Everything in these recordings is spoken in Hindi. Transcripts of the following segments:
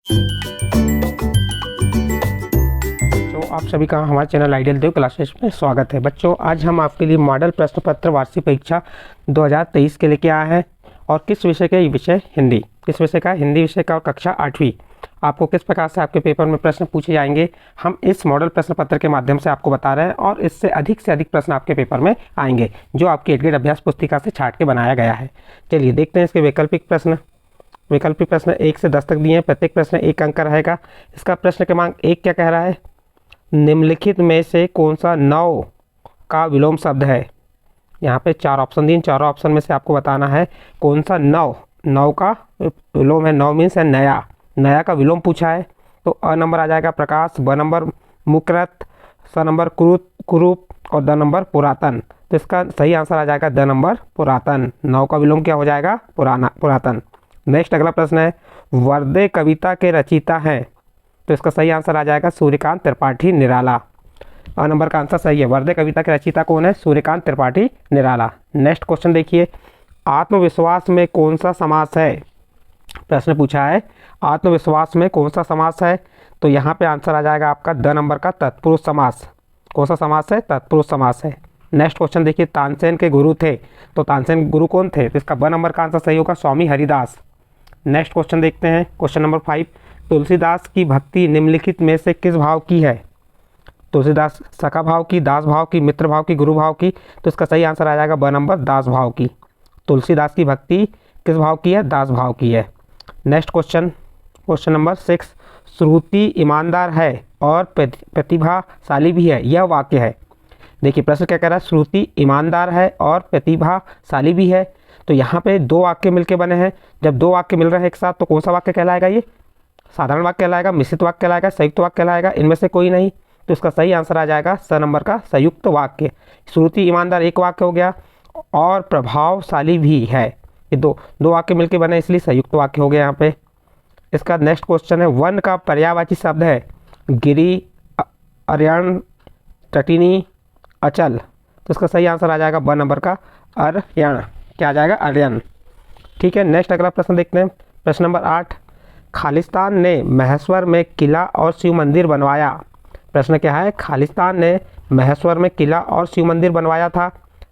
तो आप सभी का हमारे चैनल आइडियल देव क्लासेस में स्वागत है। बच्चों, आज हम आपके लिए मॉडल प्रश्न पत्र वार्षिक परीक्षा 2023 के लेके आए हैं। और किस विषय के? विषय हिंदी। किस विषय का? हिंदी विषय का, कक्षा 8वीं। आपको किस प्रकार से आपके पेपर में प्रश्न पूछे जाएंगे, हम इस मॉडल प्रश्न पत्र के माध्यम से आपको बता रहे हैं। और इससे अधिक प्रश्न आपके पेपर में आएंगे, जो आपकी 8 ग्रेड अभ्यास पुस्तिका से छाट के बनाया गया है। चलिए देखते हैं इसके वैकल्पिक प्रश्न। वैकल्पिक प्रश्न 1 से 10 तक दिए हैं। प्रत्येक प्रश्न 1 अंक का रहेगा। इसका प्रश्न क्रमांक 1 क्या कह रहा है? निम्नलिखित में से कौन सा नौ का विलोम शब्द है? यहाँ पे 4 ऑप्शन दिए। चारों ऑप्शन में से आपको बताना है कौन सा नौ का विलोम है। नौ मीन्स है नया। नया का विलोम पूछा है तो अ नंबर आ जाएगा प्रकाश, ब नंबर मुकरत, स नंबर कुरूप और द नंबर पुरातन। तो इसका सही आंसर आ जाएगा द नंबर पुरातन। नौ का विलोम क्या हो जाएगा? पुरातन। नेक्स्ट अगला प्रश्न है, वर्दे कविता के रचयिता हैं? तो इसका सही आंसर आ जाएगा सूर्यकांत त्रिपाठी निराला। अ नंबर का आंसर सही है। वर्दे कविता के रचयिता कौन है? सूर्यकांत त्रिपाठी निराला। नेक्स्ट क्वेश्चन देखिए, आत्मविश्वास में कौन सा समास है? प्रश्न पूछा है आत्मविश्वास में कौन सा समास है? तो यहाँ पे आंसर आ जाएगा आपका द नंबर का तत्पुरुष समास। कौन सा समास है? तत्पुरुष समास है। नेक्स्ट क्वेश्चन देखिए, तानसेन के गुरु थे, तो तानसेन गुरु कौन थे? तो इसका ब नंबर का आंसर सही होगा स्वामी हरिदास। नेक्स्ट क्वेश्चन देखते हैं, क्वेश्चन नंबर 5, तुलसीदास की भक्ति निम्नलिखित में से किस भाव की है? तुलसीदास सखा भाव की, दास भाव की, मित्र भाव की, गुरु भाव की? तो इसका सही आंसर आ जाएगा ब नंबर दास भाव की। तुलसीदास की भक्ति किस भाव की है? दास भाव की है। नेक्स्ट क्वेश्चन, क्वेश्चन नंबर 6, श्रुति ईमानदार है और प्रतिभाशाली भी है, यह वाक्य है। देखिए प्रश्न क्या कह रहा है? श्रुति ईमानदार है और प्रतिभाशाली भी है। तो यहाँ पे 2 वाक्य मिलके बने हैं। जब 2 वाक्य मिल रहे हैं एक साथ तो कौन सा वाक्य कहलाएगा? ये साधारण वाक्य कहलाएगा, मिश्रित वाक्य कहलाएगा, संयुक्त वाक्य कहलाएगा? इनमें से कोई नहीं। तो इसका सही आंसर आ जाएगा स नंबर का संयुक्त वाक्य। श्रुति ईमानदार एक वाक्य हो गया और प्रभावशाली भी है, ये दो वाक्य मिलके बने, इसलिए संयुक्त वाक्य हो गया यहाँ पे। इसका नेक्स्ट क्वेश्चन है, वन का पर्यायवाची शब्द है गिरी, अरण्य, तटिनी, अचल। तो इसका सही आंसर आ जाएगा ब नंबर का अरण्य। क्या आ जाएगा? अरण्य। ठीक है। नेक्स्ट अगला प्रश्न देखते हैं, प्रश्न नंबर 8, खालिस्तान ने महेश्वर में किला और शिव मंदिर बनवाया। प्रश्न क्या है? खालिस्तान ने महेश्वर में किला और शिव मंदिर बनवाया था।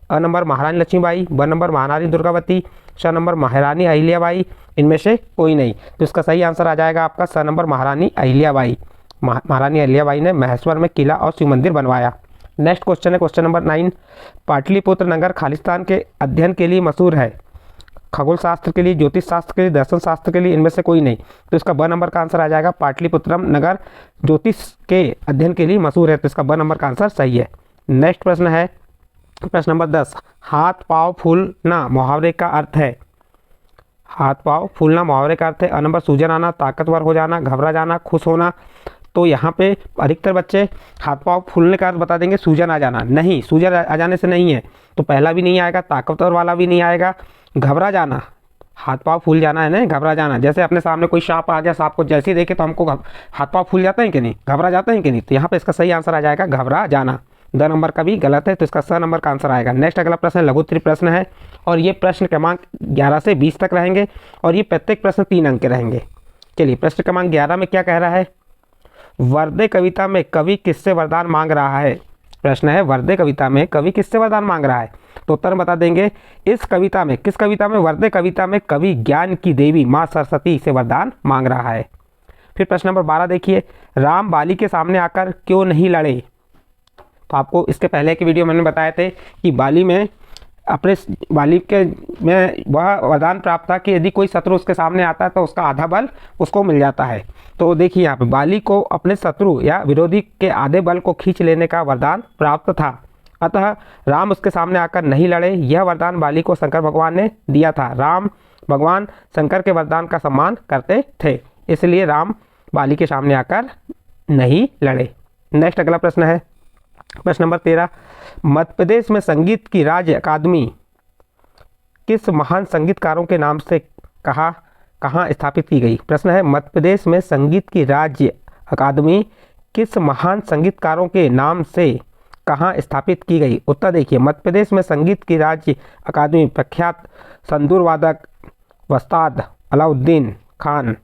अ नंबर महारानी लक्ष्मीबाई, ब नंबर महारानी दुर्गावती, स नंबर महारानी अहिल्याबाई? इनमें से कोई नहीं। तो इसका सही आंसर आ जाएगा आपका स नंबर महारानी अहिल्याबाई। महारानी अहिल्याबाई ने महेश्वर में किला और शिव मंदिर बनवाया। नेक्स्ट क्वेश्चन है क्वेश्चन नंबर 9, पाटलिपुत्र नगर खालिस्तान के अध्ययन के लिए मशहूर है। खगोल शास्त्र के लिए, ज्योतिष शास्त्र के लिए, दर्शन शास्त्र के लिए? इनमें से कोई नहीं। तो इसका ब नंबर का आंसर आ जाएगा पाटलिपुत्रम नगर ज्योतिष के अध्ययन के लिए मशहूर है। तो इसका ब नंबर का आंसर सही है। नेक्स्ट प्रश्न है प्रश्न नंबर 10, हाथ पाँव फूलना मुहावरे का अर्थ है। हाथ पाँव फूलना मुहावरे का अर्थ है। अ नंबर सूजन आना, ताकतवर हो जाना, घबरा जाना, खुश होना? तो यहाँ पे अधिकतर बच्चे हाथ पाँव फूलने का अर्थ बता देंगे सूजन आ जाना। नहीं, सूजन आ जाने से नहीं है। तो पहला भी नहीं आएगा, ताकतवर वाला भी नहीं आएगा। घबरा जाना, हाथ पाँव फूल जाना है ना, घबरा जाना। जैसे अपने सामने कोई सांप आ गया, सांप को जैसे ही देखे तो हमको हाथ पाँव फूल जाते हैं कि नहीं, घबरा जाते हैं कि नहीं? तो यहाँ पे इसका सही आंसर आ जाएगा घबरा जाना। द नंबर का भी गलत है, तो इसका स नंबर का आंसर आएगा। नेक्स्ट अगला प्रश्न लघुत्तरीय प्रश्न है और ये प्रश्न क्रमांक 11 से 20 तक रहेंगे और ये प्रत्येक प्रश्न 3 अंक के रहेंगे। चलिए प्रश्न क्रमांक 11 में क्या कह रहा है? वर्दे कविता में कवि किससे वरदान मांग रहा है? प्रश्न है, वर्दे कविता में कवि किससे वरदान मांग रहा है? तो उत्तर बता देंगे, इस कविता में, किस कविता में? वर्दे कविता में कवि ज्ञान की देवी माँ सरस्वती से वरदान मांग रहा है। फिर प्रश्न नंबर 12 देखिए, राम बाली के सामने आकर क्यों नहीं लड़े? तो आपको इसके पहले के वीडियो मैंने बताए थे कि बाली में वह वरदान प्राप्त था कि यदि कोई शत्रु उसके सामने आता है तो उसका आधा बल उसको मिल जाता है। तो देखिए यहाँ पे बाली को अपने शत्रु या विरोधी के आधे बल को खींच लेने का वरदान प्राप्त था। अतः राम उसके सामने आकर नहीं लड़े, यह वरदान बाली को शंकर भगवान ने दिया था। राम भगवान शंकर के वरदान का सम्मान करते थे, इसलिए राम बाली के सामने आकर नहीं लड़े। नेक्स्ट अगला प्रश्न है प्रश्न नंबर 13, मध्य प्रदेश में संगीत की राज्य अकादमी किस महान संगीतकारों के नाम से कहाँ स्थापित की गई? प्रश्न है, मध्य प्रदेश में संगीत की राज्य अकादमी किस महान संगीतकारों के नाम से कहाँ स्थापित की गई? उत्तर देखिए, मध्य प्रदेश में संगीत की राज्य अकादमी प्रख्यात संतूर वादक वस्ताद अलाउद्दीन खान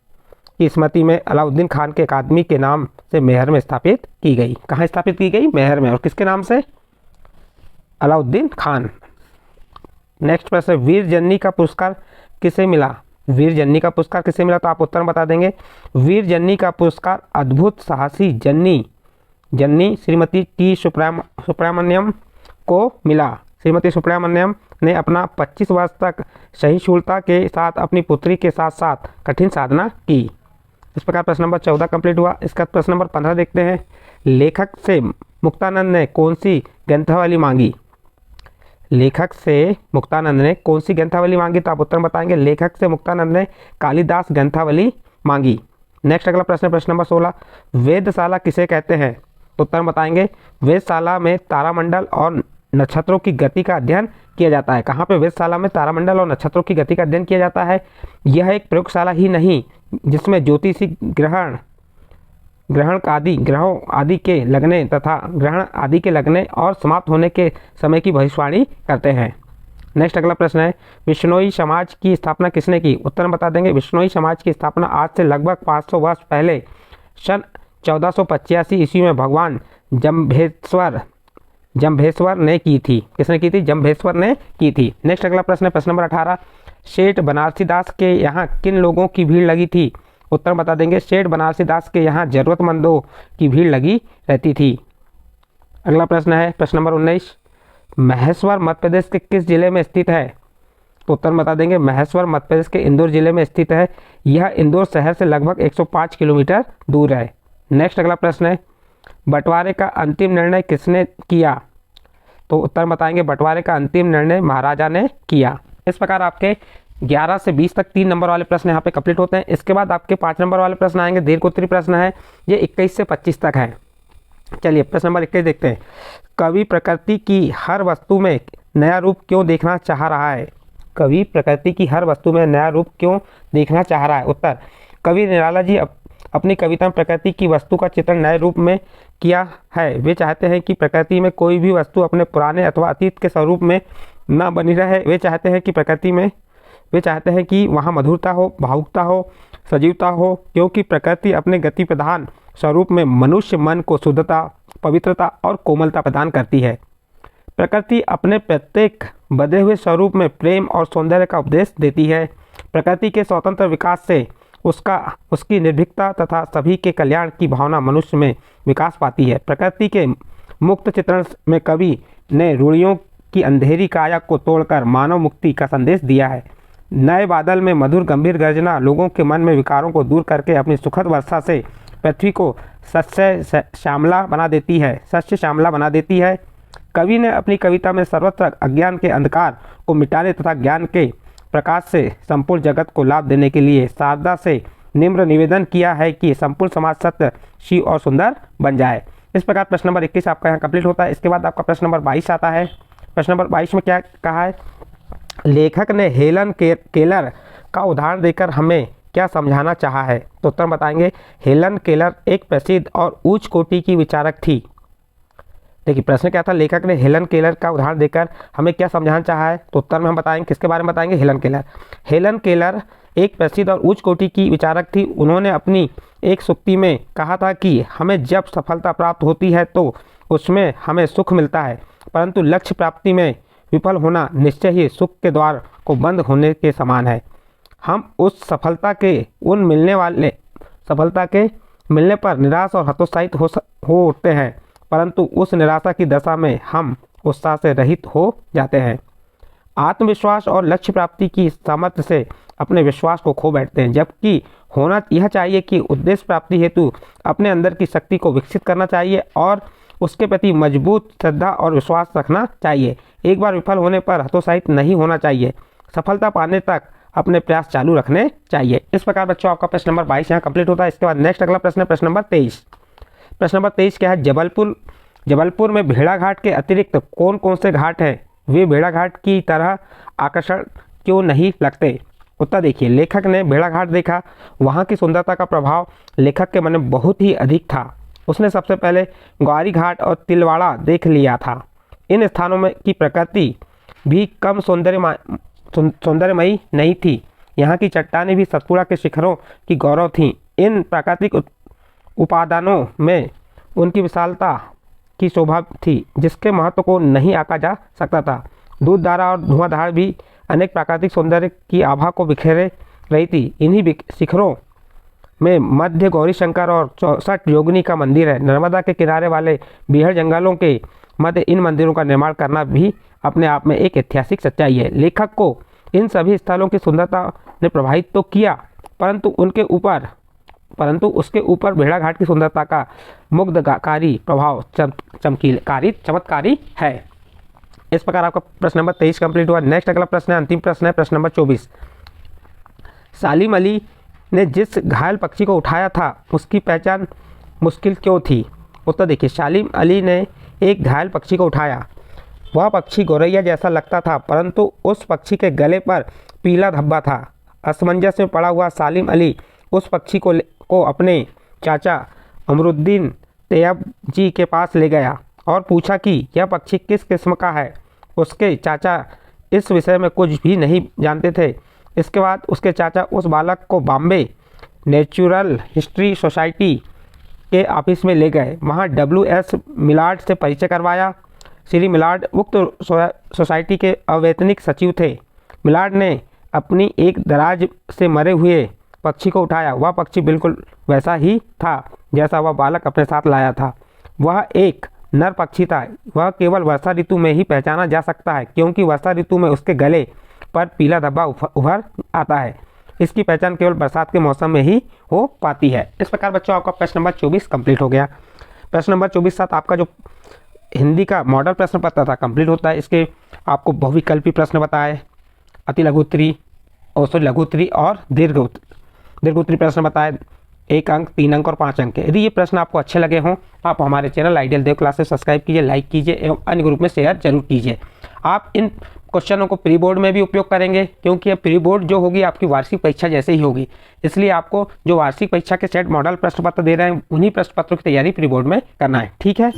की स्मृति में अलाउद्दीन खान के अकादमी के नाम से मेहर में स्थापित की गई। कहाँ स्थापित की गई? मेहर में। और किसके नाम से? अलाउद्दीन खान। नेक्स्ट प्रश्न, वीर जन्नी का पुरस्कार किसे मिला? वीर जन्नी का पुरस्कार किसे मिला? तो आप उत्तर बता देंगे। वीर जन्नी का पुरस्कार अद्भुत साहसी जन्नी श्रीमती टी सुब्रमण्यम को मिला। श्रीमती सुब्रमण्यम ने अपना 25 वर्ष तक सहिष्णुता के साथ अपनी पुत्री के साथ साथ कठिन साधना की। इस प्रकार प्रश्न नंबर 14 कंप्लीट हुआ। इसका प्रश्न नंबर 15 देखते हैं। लेखक से मुक्तानंद ने कौन सी ग्रंथावली मांगी? लेखक से मुक्तानंद ने कौन सी ग्रंथावली मांगी? तो आप उत्तर बताएंगे। लेखक से मुक्तानंद ने कालिदास ग्रंथावली मांगी। नेक्स्ट अगला प्रश्न, प्रश्न नंबर 16, वेधशाला किसे कहते हैं? तो उत्तर बताएंगे। वेधशाला में तारामंडल और नक्षत्रों की गति का अध्ययन किया जाता है। कहाँ पे? वेधशाला में तारामंडल और नक्षत्रों की गति का अध्ययन किया जाता है। यह एक प्रयोगशाला ही नहीं जिसमें ज्योतिषी ग्रहों आदि के लगने और समाप्त होने के समय की भविष्यवाणी करते हैं। नेक्स्ट अगला प्रश्न है, बिश्नोई समाज की स्थापना किसने की? उत्तर बता देंगे। बिश्नोई समाज की स्थापना आज से लगभग 500 वर्ष पहले सन 1485 ईस्वी में भगवान जम्भेश्वर ने की थी। किसने की थी? जम्भेश्वर ने की थी। नेक्स्ट अगला प्रश्न है प्रश्न नंबर 18, सेठ बनारसी दास के यहाँ किन लोगों की भीड़ लगी थी? उत्तर बता देंगे। सेठ बनारसी दास के यहाँ जरूरतमंदों की भीड़ लगी रहती थी। अगला प्रश्न है प्रश्न नंबर 19, महेश्वर मध्य प्रदेश के किस जिले में स्थित है? तो उत्तर बता देंगे। महेश्वर मध्य प्रदेश के इंदौर जिले में स्थित है। यह इंदौर शहर से लगभग 105 किलोमीटर दूर है। नेक्स्ट अगला प्रश्न है, बंटवारे का अंतिम निर्णय किसने किया? तो उत्तर बताएंगे। बंटवारे का अंतिम निर्णय महाराजा ने किया। इस प्रकार आपके 11 से 20 तक 3 नंबर वाले प्रश्न यहाँ पे कंप्लीट होते हैं। इसके बाद आपके 5 नंबर वाले प्रश्न आएंगे। दीर्घोत्तरी प्रश्न है, ये 21 से 25 तक है। चलिए प्रश्न नंबर 21 देखते हैं। कवि प्रकृति की हर वस्तु में नया रूप क्यों देखना चाह रहा है? कवि प्रकृति की हर वस्तु में नया रूप क्यों देखना चाह रहा है? उत्तर, कवि निराला जी अपनी कविता में प्रकृति की वस्तु का चित्रण नए रूप में किया है। वे चाहते हैं कि प्रकृति में कोई भी वस्तु अपने पुराने अथवा अतीत के स्वरूप में न बनी रहे। वे चाहते हैं कि वहाँ मधुरता हो, भावुकता हो, सजीवता हो, क्योंकि प्रकृति अपने गति प्रधान स्वरूप में मनुष्य मन को शुद्धता, पवित्रता और कोमलता प्रदान करती है। प्रकृति अपने प्रत्येक बदे हुए स्वरूप में प्रेम और सौंदर्य का उपदेश देती है। प्रकृति के स्वतंत्र विकास से उसकी निर्भीकता तथा सभी के कल्याण की भावना मनुष्य में विकास पाती है। प्रकृति के मुक्त चित्रण में कवि ने रूढ़ियों की अंधेरी काया को तोड़कर मानव मुक्ति का संदेश दिया है। नए बादल में मधुर गंभीर गर्जना लोगों के मन में विकारों को दूर करके अपनी सुखद वर्षा से पृथ्वी को सस्य श्यामला बना देती है। कवि ने अपनी कविता में सर्वत्र अज्ञान के अंधकार को मिटाने तथा ज्ञान के प्रकाश से संपूर्ण जगत को लाभ देने के लिए शारदा से निम्र निवेदन किया है कि संपूर्ण समाज सत्य, शिव और सुंदर बन जाए। इस प्रकार प्रश्न नंबर 21 आपका यहाँ कंप्लीट होता है। इसके बाद आपका प्रश्न नंबर 22 आता है। प्रश्न नंबर 22 में क्या कहा है? लेखक ने हेलन केलर का उदाहरण देकर हमें क्या समझाना चाहा है? तो उत्तर बताएंगे। हेलन केलर एक प्रसिद्ध और उच्च कोटि की विचारक थी। देखिए प्रश्न क्या था? लेखक ने हेलन केलर का उदाहरण देकर हमें क्या समझाना चाहा है? तो उत्तर में हम बताएंगे। किसके बारे में बताएंगे? हेलन केलर एक प्रसिद्ध और उच्च कोटि की विचारक थी। उन्होंने अपनी एक सूक्ति में कहा था कि हमें जब सफलता प्राप्त होती है तो उसमें हमें सुख मिलता है, परंतु लक्ष्य प्राप्ति में विफल होना निश्चय ही सुख के द्वार को बंद होने के समान है। हम उस सफलता के मिलने पर निराश और हतोत्साहित हो उठते हैं, परंतु उस निराशा की दशा में हम उत्साह से रहित हो जाते हैं। आत्मविश्वास और लक्ष्य प्राप्ति की सामर्थ्य से अपने विश्वास को खो बैठते हैं, जबकि होना यह चाहिए कि उद्देश्य प्राप्ति हेतु अपने अंदर की शक्ति को विकसित करना चाहिए और उसके प्रति मजबूत श्रद्धा और विश्वास रखना चाहिए। एक बार विफल होने पर हतोत्साहित नहीं होना चाहिए। सफलता पाने तक अपने प्रयास चालू रखने चाहिए। इस प्रकार बच्चों आपका प्रश्न नंबर 22 यहाँ कंप्लीट होता है। इसके बाद नेक्स्ट अगला प्रश्न है प्रश्न नंबर 23। प्रश्न नंबर 23 क्या है? जबलपुर में भेड़ाघाट के अतिरिक्त कौन कौन से घाट हैं? वे भेड़ाघाट की तरह आकर्षण क्यों नहीं लगते? उत्तर देखिए। लेखक ने भेड़ाघाट देखा, वहाँ की सुंदरता का प्रभाव लेखक के मन में बहुत ही अधिक था। उसने सबसे पहले ग्वारी घाट और तिलवाड़ा देख लिया था। इन स्थानों में की प्रकृति भी कम सौंदर्यमयी नहीं थी। यहाँ की चट्टानें भी सतपुड़ा के शिखरों की गौरव थीं। इन प्राकृतिक उपादानों में उनकी विशालता की शोभा थी जिसके महत्व को नहीं आंका जा सकता था। दूध धारा और धुआंधार भी अनेक प्राकृतिक सौंदर्य की आभा को बिखेरे रही थी। इन्हीं शिखरों में मध्य गौरी शंकर और 64 योगिनी का मंदिर है। नर्मदा के किनारे वाले बीहड़ जंगलों के मध्य इन मंदिरों का निर्माण करना भी अपने आप में एक ऐतिहासिक सच्चाई है। लेखक को इन सभी स्थलों की सुंदरता ने प्रभावित तो किया, परंतु उसके ऊपर भेड़ाघाट की सुंदरता का मुग्धकारी प्रभाव चमत्कारी है। इस प्रकार आपका प्रश्न नंबर 23 कंप्लीट हुआ। नेक्स्ट अगला प्रश्न है, अंतिम प्रश्न है, प्रश्न नंबर 24। सालिम अली ने जिस घायल पक्षी को उठाया था उसकी पहचान मुश्किल क्यों थी? उत्तर देखिए, सालिम अली ने एक घायल पक्षी को उठाया। वह पक्षी गौरैया जैसा लगता था, परंतु उस पक्षी के गले पर पीला धब्बा था। असमंजस में पड़ा हुआ सालिम अली उस पक्षी को अपने चाचा अमरुद्दीन तैयब जी के पास ले गया और पूछा कि यह पक्षी किस किस्म का है। उसके चाचा इस विषय में कुछ भी नहीं जानते थे। इसके बाद उसके चाचा उस बालक को बॉम्बे नेचुरल हिस्ट्री सोसाइटी के ऑफिस में ले गए। वहाँ WS मिलार्ड से परिचय करवाया। श्री मिलार्ड उक्त सोसाइटी के अवैतनिक सचिव थे। मिलार्ड ने अपनी एक दराज से मरे हुए पक्षी को उठाया। वह पक्षी बिल्कुल वैसा ही था जैसा वह बालक अपने साथ लाया था। वह एक नर पक्षी था। वह केवल वर्षा ऋतु में ही पहचाना जा सकता है, क्योंकि वर्षा ऋतु में उसके गले पर पीला धब्बा उभर आता है। इसकी पहचान केवल बरसात के मौसम में ही हो पाती है। इस प्रकार बच्चों आपका प्रश्न नंबर 24 कंप्लीट हो गया। प्रश्न नंबर 24 साथ आपका जो हिंदी का मॉडल प्रश्न पत्र था कंप्लीट होता है। इसके आपको बहुविकल्पी प्रश्न बताए, अति लघुत्तरी लघुत्तरी और दीर्घोत्तरी प्रश्न बताए। 1 अंक, 3 अंक और 5 अंक के। यदि ये प्रश्न आपको अच्छे लगे हों, आप हमारे चैनल आइडियल देव क्लासेस सब्सक्राइब कीजिए, लाइक कीजिए एवं अन्य ग्रुप में शेयर जरूर कीजिए। आप इन क्वेश्चनों को प्री बोर्ड में भी उपयोग करेंगे, क्योंकि ये प्री बोर्ड जो होगी आपकी वार्षिक परीक्षा जैसे ही होगी। इसलिए आपको जो वार्षिक परीक्षा के सेट मॉडल प्रश्न पत्र दे रहे हैं, उन्हीं प्रश्न पत्रों की तैयारी प्री बोर्ड में करना है। ठीक है।